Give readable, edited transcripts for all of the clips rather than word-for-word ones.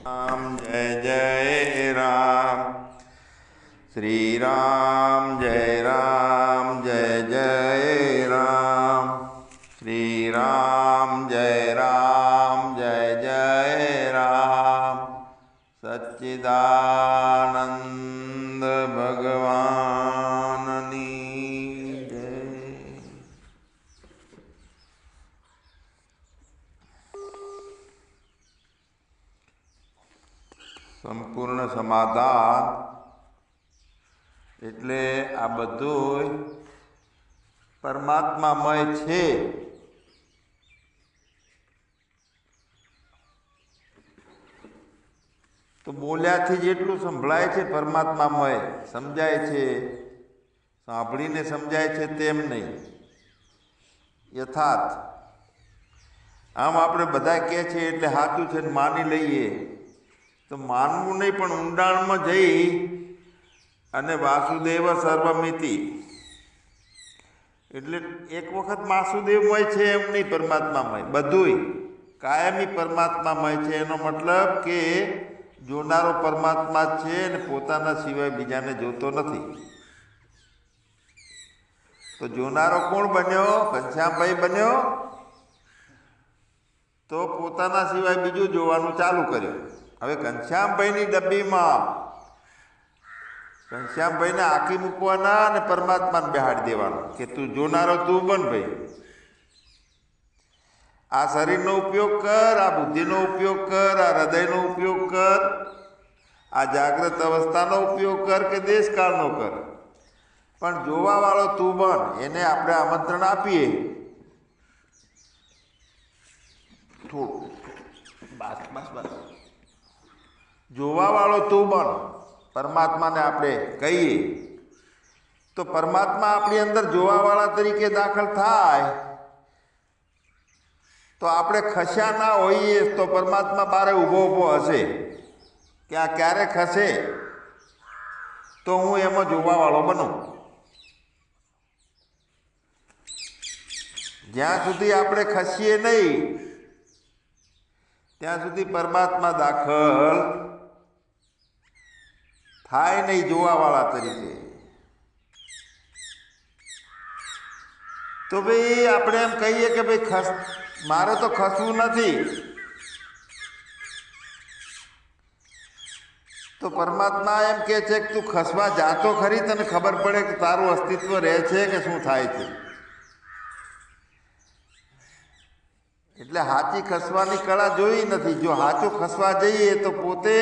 राम जय जय राम, श्री राम जय जय राम, श्री राम जय जय राम। सच्चिदानंद भगवाननी जय। સંપૂર્ણ સમાધાન એટલે આ બધું પરમાત્મામય છે. તો બોલ્યાથી જેટલું સંભળાય છે પરમાત્મામય સમજાય છે, સાંભળીને સમજાય છે તેમ નહીં, યથાર્થ. આમ આપણે બધા કહે છે એટલે સાચું છે માની લઈએ તો માનવું નહીં, પણ ઊંડાણમાં જઈ અને વાસુદેવ સર્વમિતિ એટલે એક વખત વાસુદેવમય છે એમ નહીં, પરમાત્મામય બધુંય કાયમી પરમાત્મામય છે. એનો મતલબ કે જોનારો પરમાત્મા છે અને પોતાના સિવાય બીજાને જોતો નથી. તો જોનારો કોણ બન્યો? ઘનશ્યામભાઈ બન્યો. તો પોતાના સિવાય બીજું જોવાનું ચાલુ કર્યું. હવે ઘનશ્યામભાઈની ડબ્બીમાં ઘનશ્યામભાઈને આંખી મૂકવાના અને પરમાત્માને બેહાડી દેવાનું કે તું જોનારો તું બન ભાઈ. આ શરીરનો ઉપયોગ કર, આ બુદ્ધિનો ઉપયોગ કર, આ હૃદયનો ઉપયોગ કર, આ જાગ્રત અવસ્થાનો ઉપયોગ કર કે દેશકાળનો કર, પણ જોવાવાળો તું બન. એને આપણે આમંત્રણ આપીએ થોડું, બસ બસ બસ, જોવાવાળો તું બન. પરમાત્માને આપણે કહીએ તો પરમાત્મા આપણી અંદર જોવાવાળા તરીકે દાખલ થાય તો આપણે ખસ્યા ના હોઈએ તો પરમાત્મા બારે ઊભો ઊભો હશે કે આ ક્યારે ખસે તો હું એમાં જોવાવાળો બનું. જ્યાં સુધી આપણે ખસીએ નહીં ત્યાં સુધી પરમાત્મા દાખલ થાય નહીં જોવાવાળા તરીકે. તો ભાઈ આપણે એમ કહીએ કે ભાઈ મારે તો ખસવું નથી, તો પરમાત્મા એમ કે છે કે તું ખસવા જાતો ખરી, તને ખબર પડે કે તારું અસ્તિત્વ રહે છે કે શું થાય છે. એટલે હાચી ખસવાની કળા જોઈ નથી. જો હાચું ખસવા જઈએ તો પોતે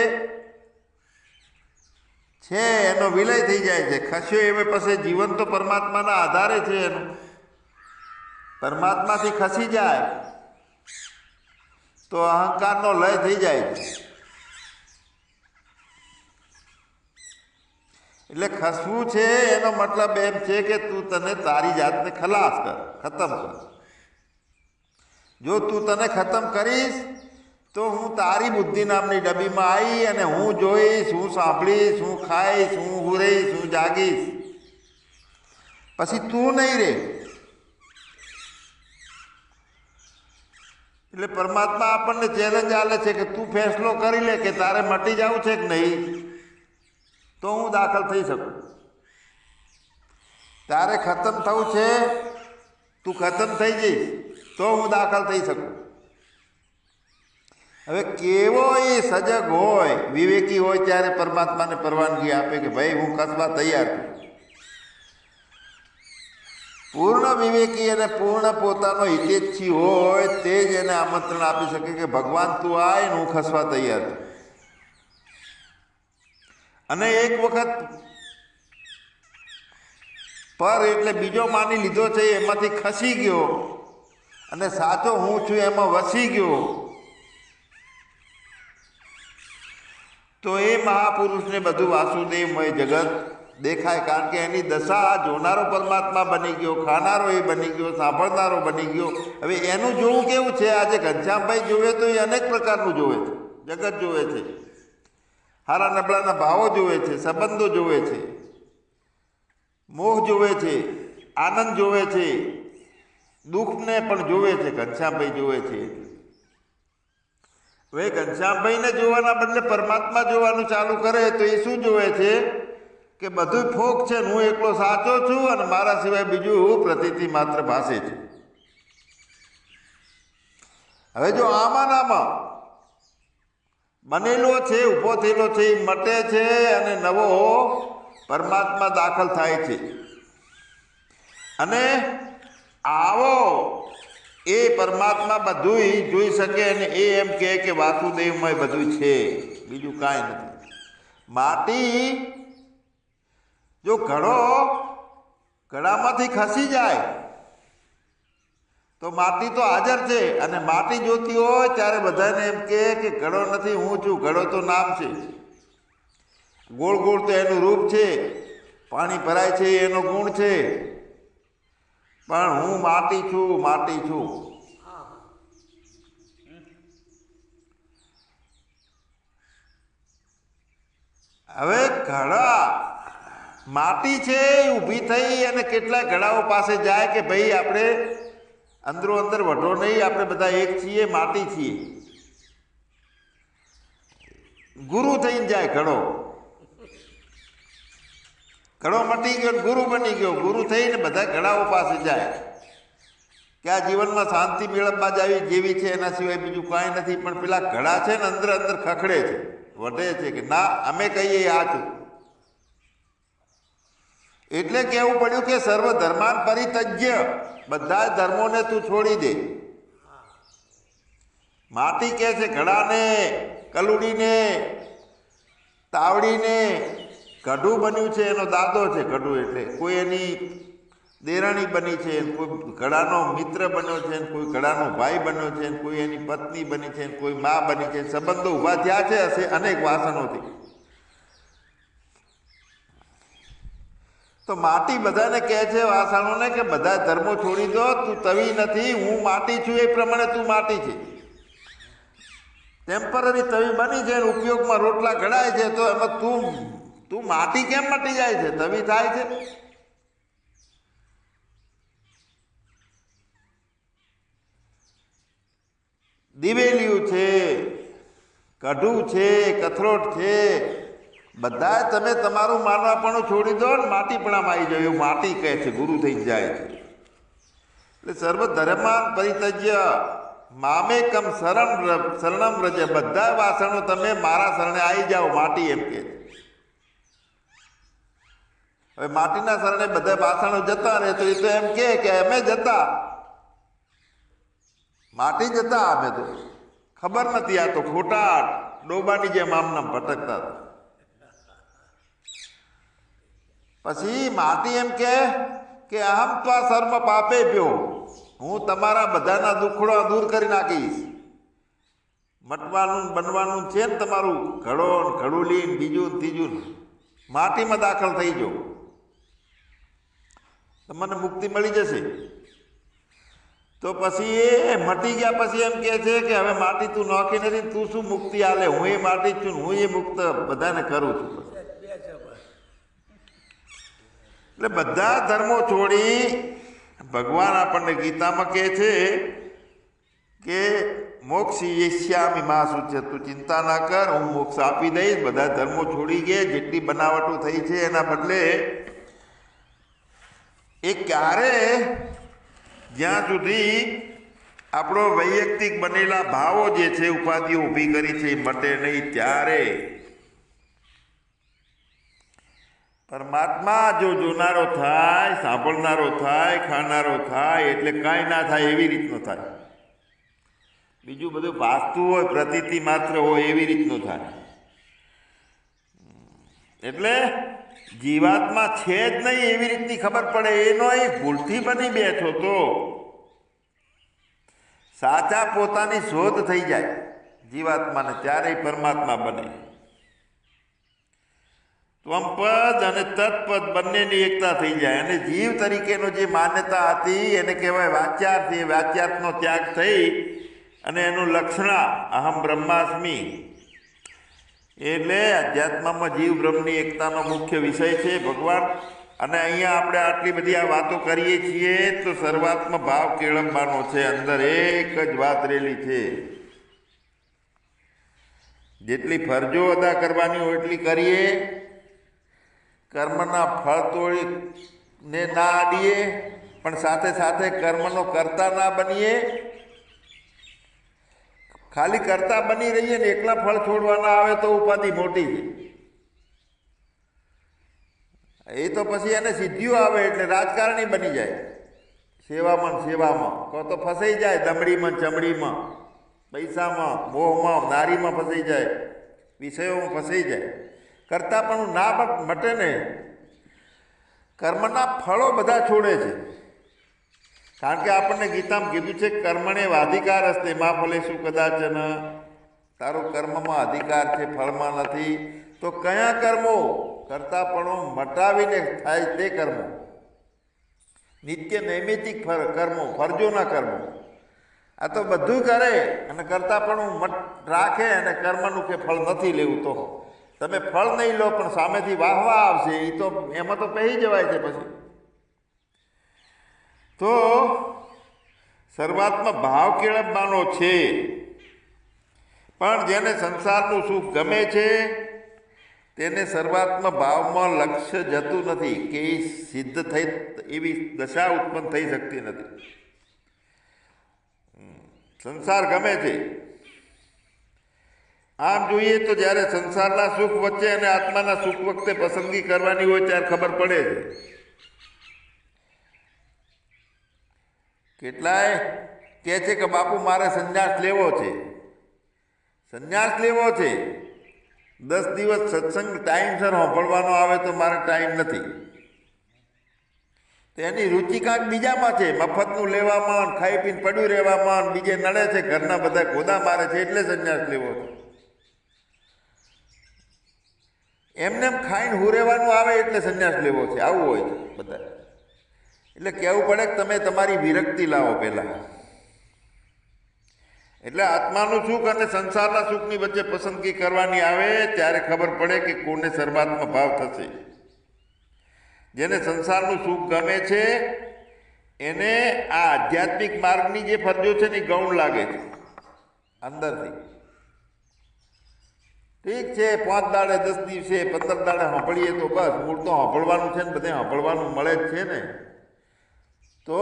છે એનો વિલય થઈ જાય છે. ખસ્યો એ પછી જીવન તો પરમાત્માના આધારે છે એનું. પરમાત્માથી ખસી જાય તો અહંકારનો લય થઈ જાય છે. એટલે ખસવું છે એનો મતલબ એમ છે કે તું તને તારી જાતને ખલાસ કર, ખતમ કર. જો તું તને ખતમ કરીશ તો હું તારી બુદ્ધિ નામની ડબ્બીમાં આવી અને હું જોઈશ, હું સાંભળીશ, હું ખાઈશ, હું હુરઈશ, હું જાગીશ. પછી તું નહીં રે. એટલે પરમાત્મા આપણને ચેલેન્જ આલે છે કે તું ફેસલો કરી લે કે તારે મટી જવું છે કે નહીં, તો હું દાખલ થઈ શકું. તારે ખતમ થવું છે, તું ખતમ થઈ જઈશ તો હું દાખલ થઈ શકું. હવે કેવો એ સજગ હોય, વિવેકી હોય ત્યારે પરમાત્માને પરવાનગી આપે કે ભાઈ હું ખસવા તૈયાર છું. પૂર્ણ વિવેકી અને પૂર્ણ પોતાનો હિતેચ્છી હોય તે જ એને આમંત્રણ આપી શકે કે ભગવાન તું આય ને હું ખસવા તૈયાર છું. અને એક વખત પર એટલે બીજો માની લીધો છે એમાંથી ખસી ગયો અને સાચો હું છું એમાં વસી ગયો તો એ મહાપુરુષને બધું વાસુદેવમય જગત દેખાય. કારણ કે એની દશા જોનારો પરમાત્મા બની ગયો, ખાનારો એ બની ગયો, સાંભળનારો બની ગયો. હવે એનું જોવું કેવું છે? આજે ઘનશ્યામભાઈ જોવે તો એ અનેક પ્રકારનું જોવે છે, જગત જોવે છે, હારા નબળાના ભાવો જોવે છે, સંબંધો જોવે છે, મોહ જોવે છે, આનંદ જોવે છે, દુઃખને પણ જોવે છે. ઘનશ્યામભાઈ જોવે છે. હવે ઘનશ્યામભાઈને જોવાના બદલે પરમાત્મા જોવાનું ચાલુ કરે તો એ શું જોવે છે કે બધું ફોક છે, હું એકલો સાચો છું અને મારા સિવાય બીજું પ્રતીતિ માત્ર ભાસે છે. હવે જો આમાં નામાં બનેલો છે, ઊભો થયેલો છે, એ મટે છે અને નવો પરમાત્મા દાખલ થાય છે. અને આવો એ પરમાત્મા બધું જોઈ શકે અને એ એમ કહે કે વાસુદેવમય બધું છે, બીજું કાંઈ નથી. માટી જો ઘડામાંથી ખસી જાય તો માટી તો હાજર છે, અને માટી જોતી હોય ત્યારે બધાને એમ કે ઘડો નથી, હું છું. ઘડો તો નામ છે, ગોળ ગોળ તો એનું રૂપ છે, પાણી ભરાય છે એનો ગુણ છે, પણ હું માટી છું, માટી છું. હવે ઘડા માટી છે ઊભી થઈ અને કેટલાય ઘડાઓ પાસે જાય કે ભાઈ આપણે અંદરો અંદર વઢો નહીં, આપણે બધા એક છીએ, માટી છીએ. ગુરુ થઈને જાય ઘડો મટી ગયો, ગુરુ બની ગયો. ગુરુ થઈને બધા ઘડાઓ પાસે જાય કે આ જીવનમાં શાંતિ મેળવવા જ જેવી છે, એના સિવાય બીજું કાંઈ નથી. પણ પેલા ઘડા છે ને અંદર અંદર ખખડે છે, વઢે છે કે ના અમે કહીએ આ છું. એટલે કહેવું પડ્યું કે સર્વ ધર્માન પરિત્યજ્ય, બધા ધર્મોને તું છોડી દે. માટી કહે છે ઘડાને, કલુડીને, તાવડીને. કઢું બન્યું છે એનો દાદો છે. કઢું એટલે કોઈ એની દેરાણી બની છે, કોઈ ઘડાનો મિત્ર બન્યો છે, કોઈ ઘડાનો ભાઈ બન્યો છે, કોઈ એની પત્ની બની છે, કોઈ મા બની છે. સંબંધો ઊભા થયા છે હશે અનેક વાસણોથી. તો માટી બધાને કહે છે વાસણોને કે બધા ધર્મો છોડી દો, તું તવી નથી, હું માટી છું. એ પ્રમાણે તું માટી છે. ટેમ્પરરી તવી બની છે, ઉપયોગમાં રોટલા ઘડાય છે, તો એમાં તું માટી કેમ મટી જાય છે? તવી થાય છે. દિવેલિયું છે, કઢું છે, કથરોટ છે, બધા તમે તમારું માનવાપણું છોડી દો ને માટીપણામાં આવી જાવ. એવું માટી કહે છે, ગુરુ થઈ જાય છે. એટલે સર્વ ધર્માન પરિત્યજ્ય મામેકમ શરણમ વ્રજ. બધા વાસણો તમે મારા શરણે આવી જાઓ, માટી એમ કે છે. હવે માટીના શરણે બધા વાસણો જતા રહે તો એ તો એમ કે અમે જતા, માટી જતા, અમે તો ખબર નથી. આ તો ખોટા ડોબાની જેમ આમનામ ભટકતા હતા. પછી માટી એમ કે અહમ તો આ સર્વ પાપે પ્યો, હું તમારા બધાના દુખડો દૂર કરી નાખીશ. મટવાનું બનવાનું છે ને તમારું ઘડો ઘડુલી બીજું ત્રીજું, માટીમાં દાખલ થઈ જાઓ, તમને મુક્તિ મળી જશે. તો પછી એ મટી ગયા પછી એમ કહે છે કે હવે માટી તું નોખી નથી, તું શું મુક્તિ આલે? હું એ માટી છું, હું એ મુક્ત બધાને કરું છું. એટલે બધા ધર્મો છોડી ભગવાન આપણને ગીતામાં કહે છે કે મોક્ષ યશ્યામિ મા શુચ્ય, તું ચિંતા ના કર, હું મોક્ષ આપી દઈશ. બધા ધર્મો છોડી ગયા, જેટલી બનાવટો થઈ છે એના બદલે એ ક્યારે, જ્યાં સુધી આપણો વૈયક્તિક બનેલા ભાવો જે છે, ઉપાધિઓ ઊભી કરી છે, એ મટે નહીં, ત્યારે પરમાત્મા જો જોનારો થાય, સાંભળનારો થાય, ખાનારો થાય, એટલે કાંઈ ના થાય એવી રીતનો થાય. બીજું બધું ભાસતું હોય, પ્રતીતિ માત્ર હોય એવી રીતનું થાય. એટલે જીવાત્મા છે જ નહીં એવી રીતની ખબર પડે. એનો એ ભૂલથી બની બેઠો તો સાચા પોતાની શોધ થઈ જાય જીવાત્માને, ત્યારે પરમાત્મા બને. ત્વમપદ અને તત્પદ બંનેની એકતા થઈ જાય. અને જીવ તરીકેનો જે માન્યતા હતી એને કહેવાય વાચ્યાર્થ. એ વાચ્યાર્થનો ત્યાગ થઈ અને એનું લક્ષણા અહમ બ્રહ્માસ્મિ. એટલે અધ્યાત્મમાં જીવ બ્રહ્મની એકતાનો મુખ્ય વિષય છે ભગવાન. અને અહીંયા આપણે આટલી બધી આ વાતો કરીએ છીએ તો સર્વાત્મ ભાવ કેળવવાનો છે. અંદર એક જ વાત રહેલી છે જેટલી ફરજો અદા કરવાની હોય એટલી કરીએ, કર્મના ફળ તોડીને ના આડીએ, પણ સાથે સાથે કર્મનો કરતા ના બનીએ. ખાલી કરતા બની રહીએ ને એકલા ફળ છોડવાના આવે તો ઉપાધિ મોટી છે. એ તો પછી એને સિદ્ધિઓ આવે એટલે રાજકારણી બની જાય. સેવામાં કો તો ફસાઈ જાય, દમડીમાં ચમડીમાં, પૈસામાં, મોહમાં, નારીમાં ફસાઈ જાય, વિષયોમાં ફસાઈ જાય. કરતા પણ ના મટે ને, કર્મના ફળો બધા છોડે છે. કારણ કે આપણને ગીતામાં કીધું છે કર્મણે અધિકાર હસ્તે મા ફલેષુ કદાચન. તારો કર્મમાં અધિકાર છે, ફળમાં નથી. તો કયા કર્મો? કરતાપણો મટાવીને થાય તે કર્મો, નિત્ય નૈમિતિક કર્મો, ફરજોના કર્મો. આ તો બધું કરે અને કરતાપણું રાખે અને કર્મનું કે ફળ નથી લેવું. તો તમે ફળ નહીં લો પણ સામેથી વાહવા આવશે, એ તો એમાં તો પહેરી જવાય છે. પછી તો શરૂઆતમાં ભાવ કેળવવાનો છે, પણ જેને સંસારનું સુખ ગમે છે તેને શરૂઆતમાં ભાવમાં લક્ષ્ય જતું નથી કે એ સિદ્ધ થઈ એવી દશા ઉત્પન્ન થઈ શકતી નથી. સંસાર ગમે છે. આમ જોઈએ તો જ્યારે સંસારના સુખ વચ્ચે અને આત્માના સુખ વખતે પસંદગી કરવાની હોય ત્યારે ખબર પડે છે. કેટલાય કહે છે કે બાપુ મારે સંન્યાસ લેવો છે, સંન્યાસ લેવો છે. 10 દિવસ સત્સંગ ટાઈમસર સાંભળવાનો આવે તો મારે ટાઈમ નથી. તો એની રુચિ કાંક બીજામાં છે, મફતનું લેવામાં, ખાઈ પીને પડ્યું રહેવામાં, બીજે નડે છે, ઘરના બધા ગોદા મારે છે એટલે સંન્યાસ લેવો છે. એમને એમ ખાઈને હુરેવાનું આવે એટલે સંન્યાસ લેવો છે, આવું હોય છે બધા. એટલે કહેવું પડે કે તમે તમારી વિરક્તિ લાવો પહેલાં. એટલે આત્માનું સુખ અને સંસારના સુખની વચ્ચે પસંદગી કરવાની આવે ત્યારે ખબર પડે કે કોને સર્વાત્મા ભાવ થશે. જેને સંસારનું સુખ ગમે છે એને આ આધ્યાત્મિક માર્ગની જે ફરજો છે ને એ ગૌણ લાગે છે અંદરથી. ઠીક છે, 5 દાડે 10 દિવસે 15 દાડે સાંભળીએ તો બસ, મૂળ તો સાંભળવાનું છે ને, બધે સાંભળવાનું મળે જ છે ને, તો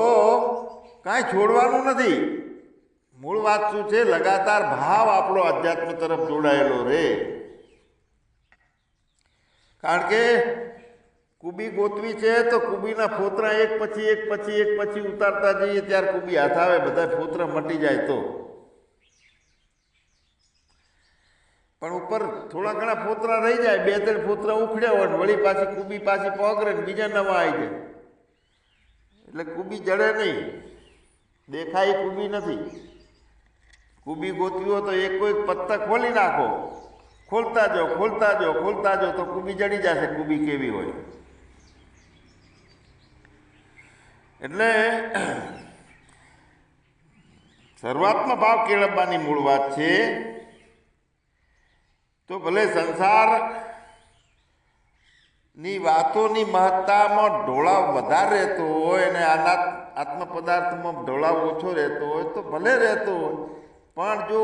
કાંઈ છોડવાનું નથી. મૂળ વાત શું છે? લગાતાર ભાવ આપણો અધ્યાત્મ તરફ જોડાયેલો રહે. કારણ કે કુબી ગોતવી છે તો કુબીના ફોતરા એક પછી ઉતારતા જઈએ ત્યારે કુબી હાથ આવે, બધા ફોતરા મટી જાય. તો પણ ઉપર થોડા ઘણા ફોતરા રહી જાય, 2-3 ફોતરા ઉખડ્યા હોય, વળી પાછી કુબી પાછી પગરે ને બીજા નવા આવી જાય. એટલે કુબી જડે નહીં, દેખાય કુબી નથી. કુબી ગોતવી હોય તો એક પત્તા ખોલી નાખો, ખોલતા જાઓ તો કુબી જડી જશે, કુબી કેવી હોય. એટલે શરૂઆતમાં ભાવ કેળવવાની મૂળ વાત છે. તો ભલે સંસારની વાતોની મહત્તામાં ઢોળાવ વધારે રહેતો હોય અને આત્મ પદાર્થમાં ઢોળાવ ઓછો રહેતો હોય તો ભલે રહેતો હોય, પણ જો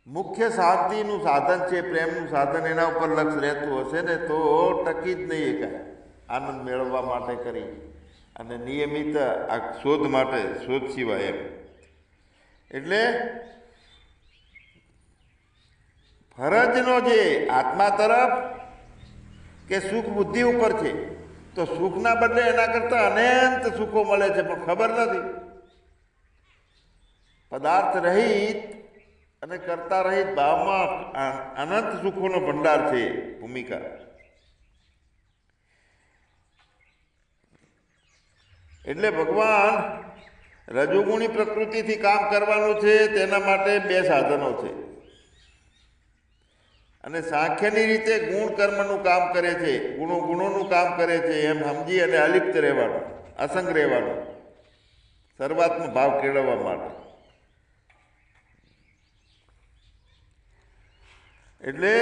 મુખ્ય શાંતિનું સાધન છે, પ્રેમનું સાધન, એના ઉપર લક્ષ્ય રહેતું હશે ને તો ટકી જ નહીં એકાય. આનંદ મેળવવા માટે કરી અને નિયમિત આ શોધ માટે, શોધ સિવાય એમ. એટલે ફરજનો જે આત્મા તરફ કે સુખ બુદ્ધિ ઉપર છે, તો સુખના બદલે એના કરતાં અનંત સુખો મળે છે, પણ ખબર નથી. પદાર્થ રહિત અને કરતા રહિત ભાવમાં અનંત સુખોનો ભંડાર છે ભૂમિકા. એટલે ભગવાન રજોગુણી પ્રકૃતિથી કામ કરવાનું છે, તેના માટે 2 સાધનો છે. અને સાંખ્યની રીતે ગુણ કર્મનું કામ કરે છે, ગુણોનું કામ કરે છે, એમ સમજી અને અલિપ્ત રહેવાનું, અસંગ રહેવાનું, સર્વાત્મ ભાવ કેળવવા માટે. એટલે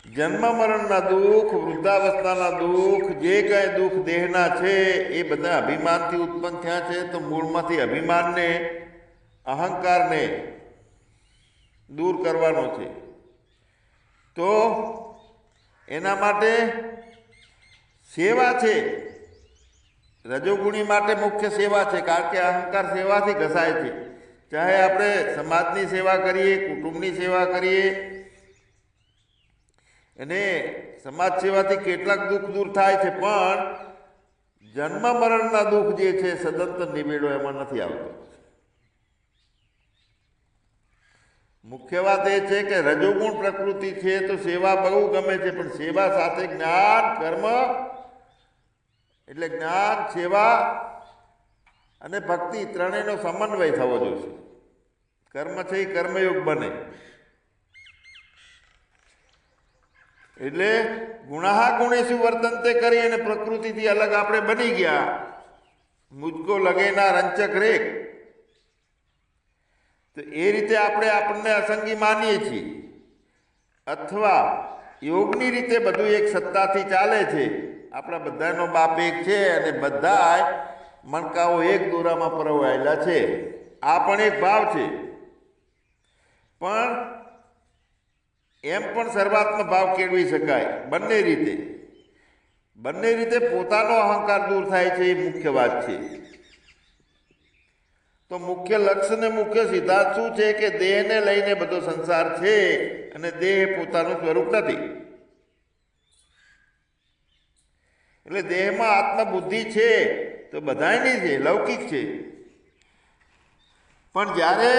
જન્મ મરણના દુઃખ, વૃદ્ધાવસ્થાના દુઃખ, જે કાંઈ દુઃખ દેહના છે એ બધા અભિમાનથી ઉત્પન્ન થયા છે. તો મૂળમાંથી અભિમાનને અહંકારને દૂર કરવાનો છે. તો એના માટે સેવા છે. રજોગુણી માટે મુખ્ય સેવા છે, કારણ કે અહંકાર સેવાથી ઘસાય છે. ચાહે આપણે સમાજની સેવા કરીએ, કુટુંબની સેવા કરીએ, અને સમાજ સેવાથી કેટલાક દુઃખ દૂર થાય છે, પણ જન્મ મરણના દુઃખ જે છે સદંતર નિવેડો એમાં નથી આવતો. મુખ્ય વાત એ છે કે રજોગુણ પ્રકૃતિ છે તો સેવા બહુ ગમે છે, પણ સેવા સાથે જ્ઞાન કર્મ, એટલે જ્ઞાન, સેવા અને ભક્તિ ત્રણેયનો સમન્વય થવો જોઈએ. કર્મ છે એ કર્મયોગ બને. એટલે ગુણાહા ગુણેશુ વર્તનતે કરી અને પ્રકૃતિથી અલગ આપણે બની ગયા. મુજકો લગેના રંચક રેખ, તો એ રીતે આપણે આપણને અસંગી માનીએ છીએ, અથવા યોગની રીતે બધું એક સત્તાથી ચાલે છે. આપણા બધાનો બાપ એક છે અને બધા મણકાઓ એક દોરામાં પરોવાયેલા છે. આ પણ એક ભાવ છે. પણ એમ પણ સર્વાત્મ ભાવ કેળવી શકાય બંને રીતે પોતાનો અહંકાર દૂર થાય છે. એ મુખ્ય વાત છે. તો મુખ્ય લક્ષ્ય ને મુખ્ય સિદ્ધાંત શું છે કે દેહને લઈને બધો સંસાર છે અને દેહ પોતાનું સ્વરૂપ નથી. એટલે દેહમાં આત્મબુદ્ધિ છે તો બધાયની છે, લૌકિક છે. પણ જ્યારે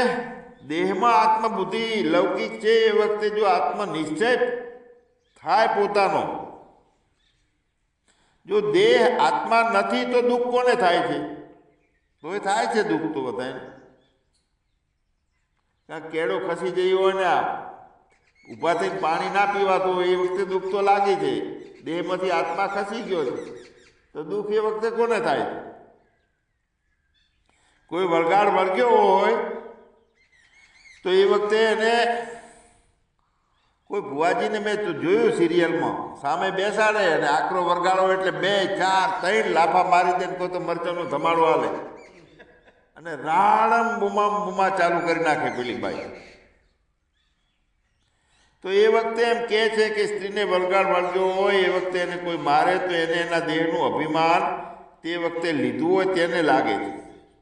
દેહમાં આત્મબુદ્ધિ લૌકિક છે એ વખતે જો આત્મનિશ્ચય થાય પોતાનો, જો દેહ આત્મા નથી તો દુઃખ કોને થાય છે? તો એ થાય છે દુઃખ તો બધાને. કારણ કેળો ખસી ગયો હોય ને ઊભા થઈને પાણી ના પીવાતું હોય એ વખતે દુઃખ તો લાગી છે. દેહમાંથી આત્મા ખસી ગયો છે તો દુઃખ એ વખતે કોને થાય છે? કોઈ વળગાડ વળગ્યો હોય તો એ વખતે એને કોઈ ભુવાજીને મેં તો જોયું સિરિયલમાં, સામે બેસાડે અને આકરો વરગાડો એટલે 2, 4, 3 લાફા મારી દે, કોઈ તો મરચાનો ધમાડો હાલે અને રાડમ બુમા ચાલુ કરી નાખે પેલી બાઈ. તો એ વખતે એમ કહે છે કે સ્ત્રીને વળગાડ વળગ્યો હોય એ વખતે એને કોઈ મારે તો એને એના દેહનું અભિમાન તે વખતે લીધું હોય તેને લાગે છે.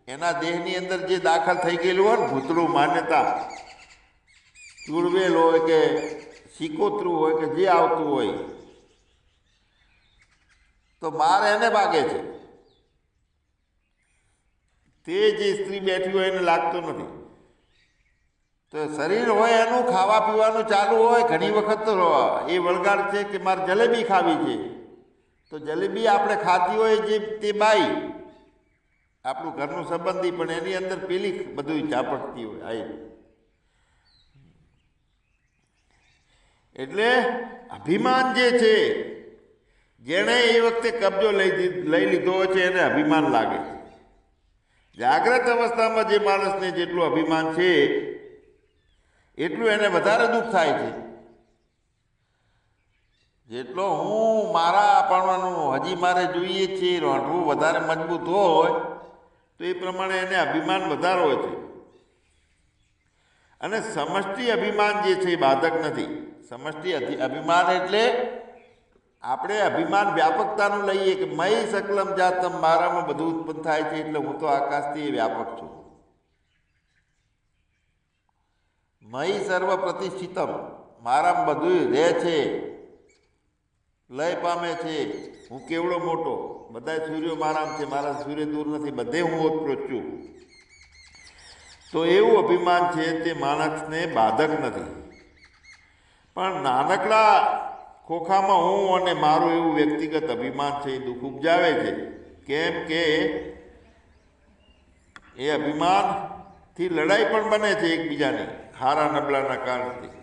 એના દેહની અંદર જે દાખલ થઈ ગયેલું હોય ને ભૂતળું, માન્યતા, ચૂડવેલ હોય કે સિકોતરું હોય કે જે આવતું હોય, તો માર એને વાગે છે. તે જે સ્ત્રી બેઠી હોય એને લાગતો નથી. તો શરીર હોય એનું ખાવા પીવાનું ચાલુ હોય, ઘણી વખત તો એ વળગાડ છે કે મારે જલેબી ખાવી છે, તો જલેબી આપણે ખાતી હોય જે તે બાઈ આપણું ઘરનું સંબંધી, પણ એની અંદર પેલી બધું ઝાપટતી હોય આ. એટલે અભિમાન જે છે, જેણે એ વખતે કબજો લઈ લીધો હોય છે એને અભિમાન લાગે છે. જાગ્રત અવસ્થામાં જે માણસને જેટલું અભિમાન છે એટલું એને વધારે દુઃખ થાય છે. જેટલો હું મારા આપણવાનું હજી મારે જોઈએ છે, રોંઢવું વધારે મજબૂત હોય તો એ પ્રમાણે એને અભિમાન વધારે હોય છે. અને સમષ્ટિ અભિમાન જે છે એ બાધક નથી. સમષ્ટિ અભિમાન એટલે આપણે અભિમાન વ્યાપકતાનું લઈએ કે મય સકલમ જાતમ, મારામાં બધું ઉત્પન્ન થાય છે એટલે હું તો આકાશથી વ્યાપક છું. મય સર્વ પ્રતિષ્ઠિતમ, મારામાં બધું રહે છે, લય પામે છે, હું કેવડો મોટો, બધા સૂર્યો મારામાં છે, મારા સૂર્ય દૂર નથી, બધે હું ઓતપ્રોત છું. તો એવું અભિમાન છે તે માણસને બાધક નથી. પણ નાનકડા ખોખામાં હું અને મારું એવું વ્યક્તિગત અભિમાન છે એ દુઃખ ઉપજાવે છે. કેમ કે એ અભિમાનથી લડાઈ પણ બને છે એકબીજાની, હારા નબળાના કારણથી.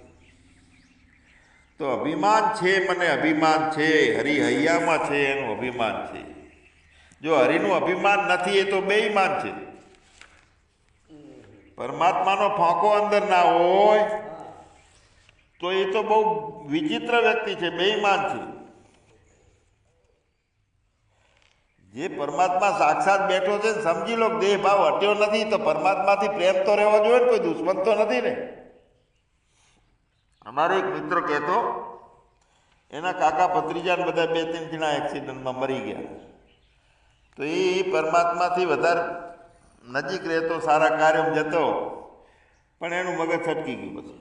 તો અભિમાન છે, મને અભિમાન છે, હરિહૈયામાં છે એનું અભિમાન છે. જો હરિનું અભિમાન નથી એ તો બેઈમાન છે. પરમાત્માનો ફાંકો અંદર ના હોય તો એ તો બહુ વિચિત્ર વ્યક્તિ છે, બેઈમાન છે. જે પરમાત્મા સાક્ષાત બેઠો છે ને સમજી લો દેહ ભાવ હટ્યો નથી તો પરમાત્માથી પ્રેમ તો રહેવો જોઈએ ને, કોઈ દુશ્મન તો નથી ને. અમારો એક મિત્ર કહેતો એના કાકા ભત્રીજા બધા 2-3 જણા એક્સિડન્ટમાં મરી ગયા. તો એ પરમાત્માથી વધારે નજીક રહેતો, સારા કાર્યમાં જતો, પણ એનું મગજ છટકી ગયું. પછી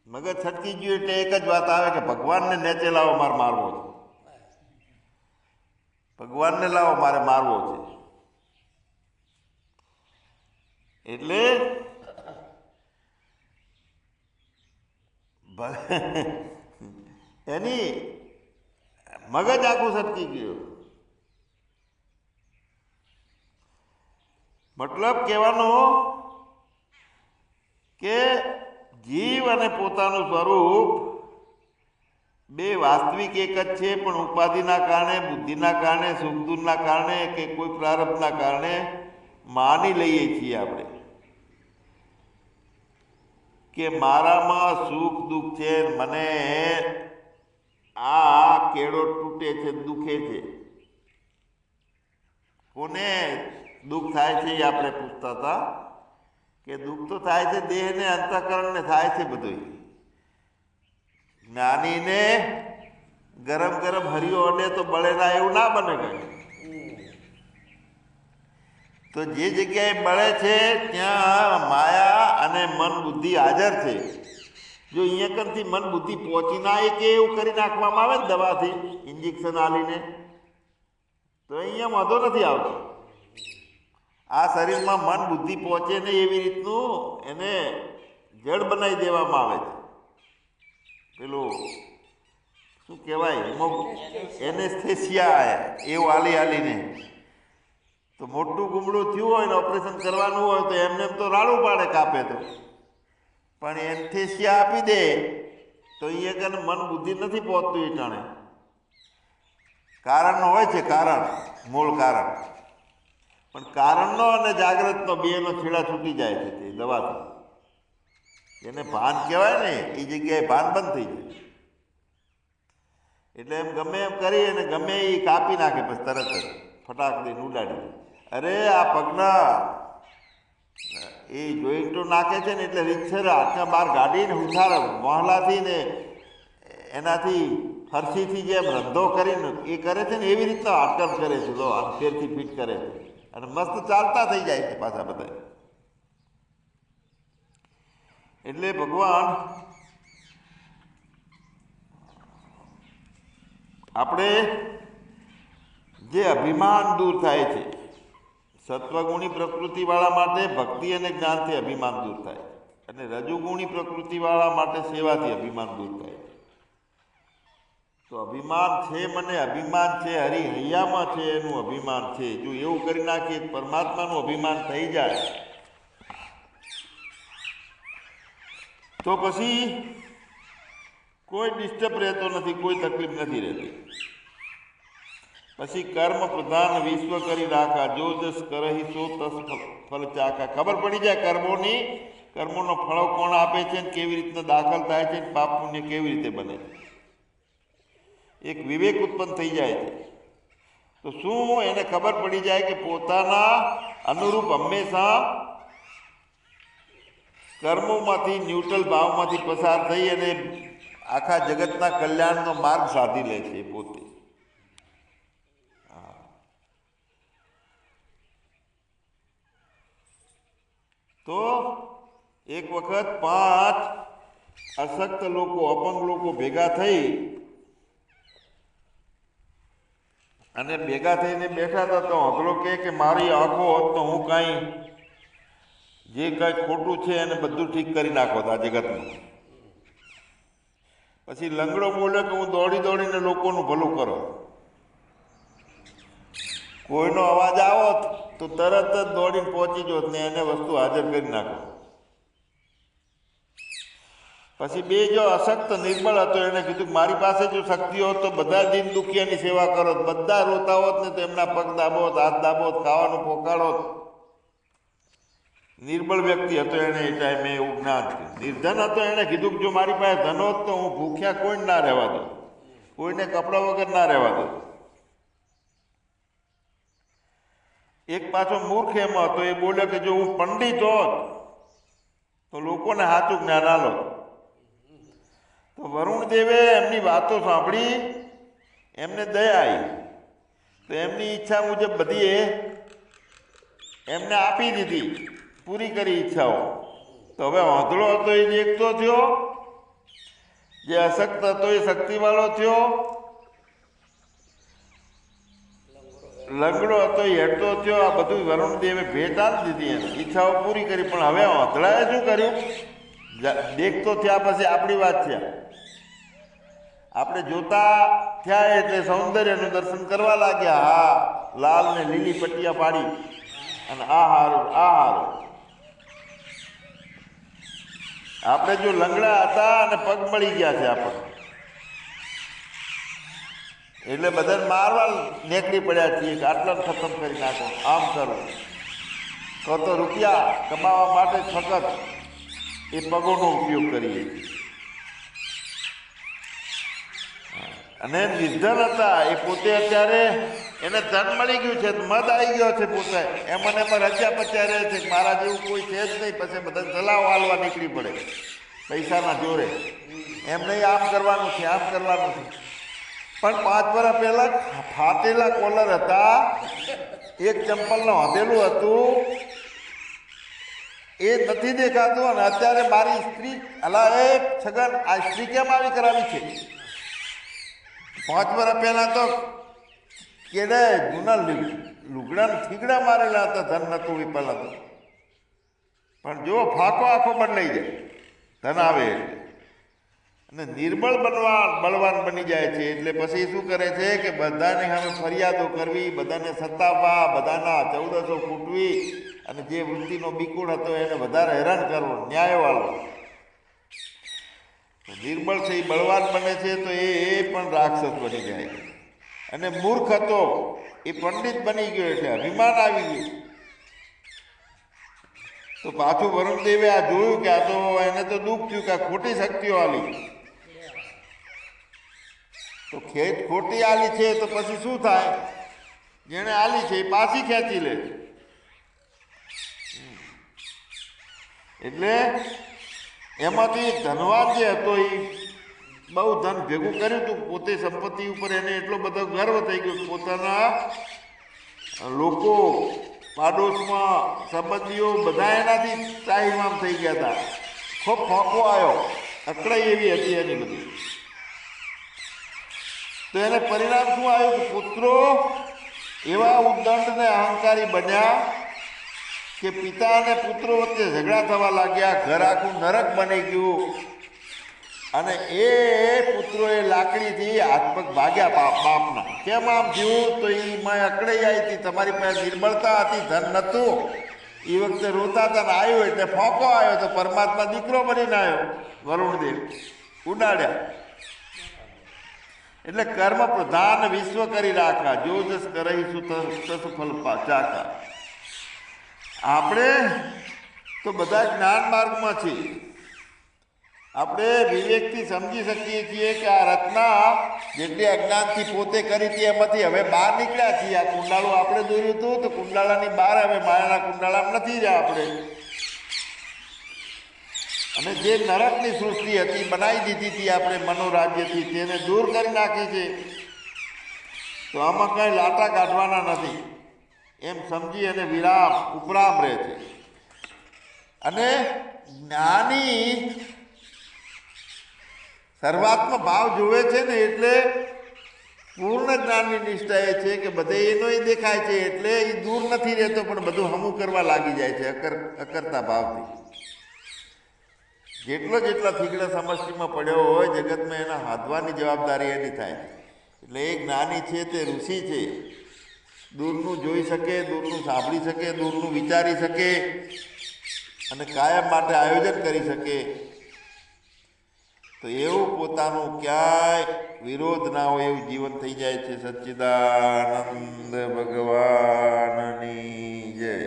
મગજ છટકી ગયું એટલે એક જ વાત આવે કે ભગવાનને નેચે લાવો, મારે મારવો છે. ભગવાનને લાવો, મારે મારવો છે. એટલે એની મગજ આખું છટકી ગયું. મતલબ કહેવાનો કે જીવ અને પોતાનું સ્વરૂપ બે વાસ્તવિક એક જ છે, પણ ઉપાધિના કારણે, બુદ્ધિના કારણે, સુખ દુઃખના કારણે કે કોઈ પ્રારબ્ધના કારણે માની લઈએ છીએ આપણે કે મારામાં સુખ દુઃખ છે, મને આ કેળો તૂટે છે, દુખે છે. કોને દુઃખ થાય છે એ આપણે પૂછતા હતા કે દુઃખ તો થાય છે દેહને, અંતઃકરણને થાય છે બધું. જ્ઞાનીને ગરમ ગરમ હરિયો અડે તો બળેના, એવું ના બને કઈ. તો જે જગ્યાએ બળે છે ત્યાં માયા અને મન બુદ્ધિ હાજર છે. જો અહીંયા કરતી મન બુદ્ધિ પહોંચી ના કે એવું કરી નાખવામાં આવે ને દવાથી, ઇન્જેક્શન આલીને, તો અહીંયા વાંધો નથી આવતો. આ શરીરમાં મન બુદ્ધિ પહોંચે ને એવી રીતનું એને જડ બનાવી દેવામાં આવે છે. પેલું શું કહેવાય, એનેસ્થેસિયા એવું આલી આલીને. તો મોટું ગુમડું થયું હોય ને ઓપરેશન કરવાનું હોય તો એમને એમ તો રાડું પાડે, કાપે તો, પણ એનેસ્થેસિયા આપી દે તો અહીંયા કને મન બુદ્ધિ નથી પહોંચતું. એ ટાણે કારણ હોય છે, કારણ, મૂળ કારણ, પણ કારણનો અને જાગ્રતનો બેનો છેડા છૂટી જાય છે તે દવાથી. એને ભાન કહેવાય ને, એ જગ્યાએ ભાન બંધ થઈ જાય. એટલે એમ ગમે એમ કરી અને ગમે એ કાપી નાખે, પછી તરત જ ફટાક દઈને ઉડાડી. અરે આ પગના એ જોઈન્ટો નાખે છે ને એટલે રીતસર હાથમાં બહાર ગાડીને ઉછાર મોહલાથી ને એનાથી ફરસીથી જેમ રંધો કરીને એ કરે છે ને એવી રીતના હાટકમ કરે છે. લો ફેરથી ફિટ કરે છે અને મસ્ત ચાલતા થઈ જાય છે પાછા બધા. એટલે ભગવાન આપણે જે અભિમાન દૂર થાય છે, સત્વગુણી પ્રકૃતિવાળા માટે ભક્તિ અને જ્ઞાનથી અભિમાન દૂર થાય, અને રજુગુણી પ્રકૃતિવાળા માટે સેવાથી અભિમાન દૂર થાય. તો અભિમાન છે, મને અભિમાન છે, હરિહૈયામાં છે, એનું અભિમાન છે. જો એવું કરી નાખીએ પરમાત્માનું અભિમાન થઈ જાય તો પછી કોઈ ડિસ્ટર્બ રહેતો નથી, કોઈ તકલીફ નથી રહેતી. પછી કર્મ પ્રધાન વિશ્વ કરી રાખા, જો જસ કરહી સો તસ ફલ ચાખા. ખબર પડી જાય કર્મોની, કર્મોનો ફળો કોણ આપે છે ને કેવી રીતના દાખલ થાય છે, પાપ પુણ્ય કેવી રીતે બને છે. એક વિવેક ઉત્પન્ન થઈ જાય છે. તો શું એને ખબર પડી જાય કે પોતાના અનુરૂપ હંમેશા કર્મોમાંથી, ન્યુટ્રલ ભાવમાંથી પસાર થઈ અને આખા જગતના કલ્યાણનો માર્ગ સાધી લે છે પોતે. તો એક વખત 5 અશક્ત લોકો, અપંગ લોકો ભેગા થઈ અને ભેગા થઈને બેઠા હતા. તો અઘરો કે મારી આંખો હોત તો હું કાંઈ જે કાંઈ ખોટું છે એને બધું ઠીક કરી નાખો આ જગતનું. પછી લંગડો બોલ્યો કે હું દોડી દોડીને લોકોનું ભલું કરો. કોઈનો અવાજ આવો તો તરત જ દોડીને પહોંચી જોત ને એને વસ્તુ હાજર કરી નાખો. પછી બે જો અશક્ત નિર્બળ હતો એને કીધું મારી પાસે જો શક્તિ હોત તો બધા દીન દુખિયાની સેવા કરો, બધા રોતા હોત ને તો એમના પગ દાબોત, હાથ દાબોત, ખાવાનું પોકાડોત. નિર્બળ વ્યક્તિ હતો એને એ ટાઈમે એવું જ્ઞાન છે. નિર્ધન હતો એને કીધું કે જો મારી પાસે ધન હોત તો હું ભૂખ્યા કોઈને ના રહેવા દઉં, કોઈને કપડા વગર ના રહેવા દઉં. એક પાછો મૂર્ખ એમ હતો, એ બોલે કે જો હું પંડિત હોત તો લોકોને સાચું જ્ઞાન આલો. તો વરુણદેવે એમની વાતો સાંભળી, એમને દયા આવી, તો એમની ઈચ્છા મુજબ બધી એમને આપી દીધી, પૂરી કરી ઈચ્છાઓ. તો હવે વાંધળો હતો એ દેખતો થયો, જે અશક્ત હતો એ શક્તિવાળો થયો, લંગડો હતો એ હેઠતો થયો. આ બધું વરુણદેવે ભેટ આપી દીધી, એની ઈચ્છાઓ પૂરી કરી. પણ હવે વાંધળાએ શું કર્યું? દેખતો થયા પછી આપણી વાત છે, આપણે જોતા થયા એટલે સૌંદર્યનું દર્શન કરવા લાગ્યા. હા, લાલ ને લીલી પટ્ટિયા પાડી અને આ હારું આ હારું. આપણે જો લંગડા હતા અને પગ મળી ગયા છે આપણને, એટલે બધાને મારવા નીકળી પડ્યા છીએ કે આટલા ખતમ કરી નાખો, આમ કરો. કહો તો રૂપિયા કમાવા માટે ફક્ત એ પગોનો ઉપયોગ કરીએ. અને નિર્ધન હતા એ પોતે, અત્યારે એને ધન મળી ગયું છે, મદ આવી ગયો છે, પોતે એમાં રચ્યા પચ્યા રહે છે. મારા જેવું કોઈ છે જ નહીં. પછી બધા સલાહ હાલવા નીકળી પડે પૈસાના જોરે. એમ નહીં, આમ કરવાનું છે, આમ કરવાનું છે. પણ 5 વર્ષ પહેલા ફાટેલા કોલર હતા, એક ચંપલનું હંધેલું હતું, એ નથી દેખાતું. અને અત્યારે મારી સ્ત્રી, અલા એ છગન, આ સ્ત્રી કેમ આવી કરાવી છે? 5 વર્ષ પહેલા તો કેડે જૂના લુગડા થીગડા મારેલા હતા, ધન નતું એ પહેલા તો. પણ જો ફાંકો આખો બદલાઈ જાય ધન આવે એટલે. અને નિર્બળ બળવાન બની જાય છે. એટલે પછી શું કરે છે કે બધાને સામે ફરિયાદો કરવી, બધાને સતાવવા, બધાના 1400 કૂટવી, અને જે વૃત્તિનો બિકુળ હતો એને વધારે હેરાન કરવો, ન્યાયવાળો. નિર્બળ છે એ બળવાન બને છે, તો એ પણ રાક્ષસ બની જાય. અને મૂર્ખ હતો એ પંડિત બની ગયો, એટલે અભિમાન આવી ગયું. તો પાછું વરુણદેવે આ જોયું કે આ તો એને તો દુઃખ થયું કે આ ખોટી શક્તિઓ આલી. તો ખોટી આલી છે તો પછી શું થાય? જેણે આલી છે એ પાછી ખેંચી લે. એટલે એમાંથી ધનવાન જે હતો એ બહુ ધન ભેગું કર્યું હતું, પોતે સંપત્તિ ઉપર એને એટલો બધો ગર્વ થઈ ગયો. પોતાના લોકો, પાડોશમાં સંબંધીઓ બધા એનાથી ચાહીમામ થઈ ગયા હતા. ખૂબ ફોંકો આવ્યો, અકળાઈ એવી હતી એની બધી. તો એને પરિણામ શું આવ્યું કે પુત્રો એવા ઉદ્દંડ ને અહંકારી બન્યા કે પિતા અને પુત્રો વચ્ચે ઝઘડા થવા લાગ્યા. ઘર આખું નરક બની ગયું. અને એ પુત્રોએ લાકડીથી હાથ પગ ભાગ્યા બાપના. કેમ આમ થયું? તો એમાં અકળાઈ આવી હતી, તમારી પાસે નિર્બળતા હતી, ધન નહોતું. એ વખતે રોતા હતા ને આવ્યો એટલે ફોંકો આવ્યો, તો પરમાત્મા દીકરો બનીને આવ્યો. વરુણદેવ ઉડાડ્યા. એટલે કર્મ પ્રધાન વિશ્વ કરી રાખા, જો જસ કરહીશું તસ ફલ ચાખા. આપણે તો બધા જ્ઞાન માર્ગમાં છીએ. આપણે વિવેકથી સમજી શકીએ છીએ કે આ રચના જેટલી અજ્ઞાનથી પોતે કરી હતી એમાંથી હવે બહાર નીકળ્યા છીએ. આ કુંડાળું આપણે દોર્યું હતું, તો કુંડાળાની બહાર હવે માયાના કુંડાળામાં નથી રહ્યા આપણે. અને જે નરકની સૃષ્ટિ હતી, બનાવી દીધી હતી આપણે મનોરાજ્યથી, તેને દૂર કરી નાખી છે. તો આમાં કંઈ લાટા કાઢવાના નથી એમ સમજી અને વિરામ ઉપરામ રહે છે. અને જ્ઞાની સર્વાત્મ ભાવ જોવે છે ને, એટલે પૂર્ણ જ્ઞાનની નિષ્ઠા એ છે કે બધે એનો દેખાય છે, એટલે એ દૂર નથી રહેતો, પણ બધું હમું કરવા લાગી જાય છે અકર્તા ભાવથી. જેટલા થીગડા સમષ્ટિમાં પડ્યો હોય જગતમાં, એના હાથવાની જવાબદારી એની થાય. એટલે એ જ્ઞાની છે તે ઋષિ છે. દૂરનું જોઈ શકે, દૂરનું સાંભળી શકે, દૂરનું વિચારી શકે, અને કાયમ માટે આયોજન કરી શકે. તો એવું પોતાનું ક્યાંય વિરોધ ના હોય એવું જીવન થઈ જાય છે. સચ્ચિદાનંદ ભગવાનની જય.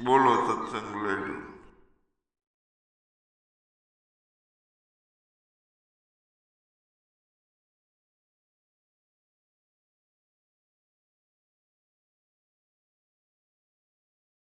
બોલો સત્સંગ લેજો.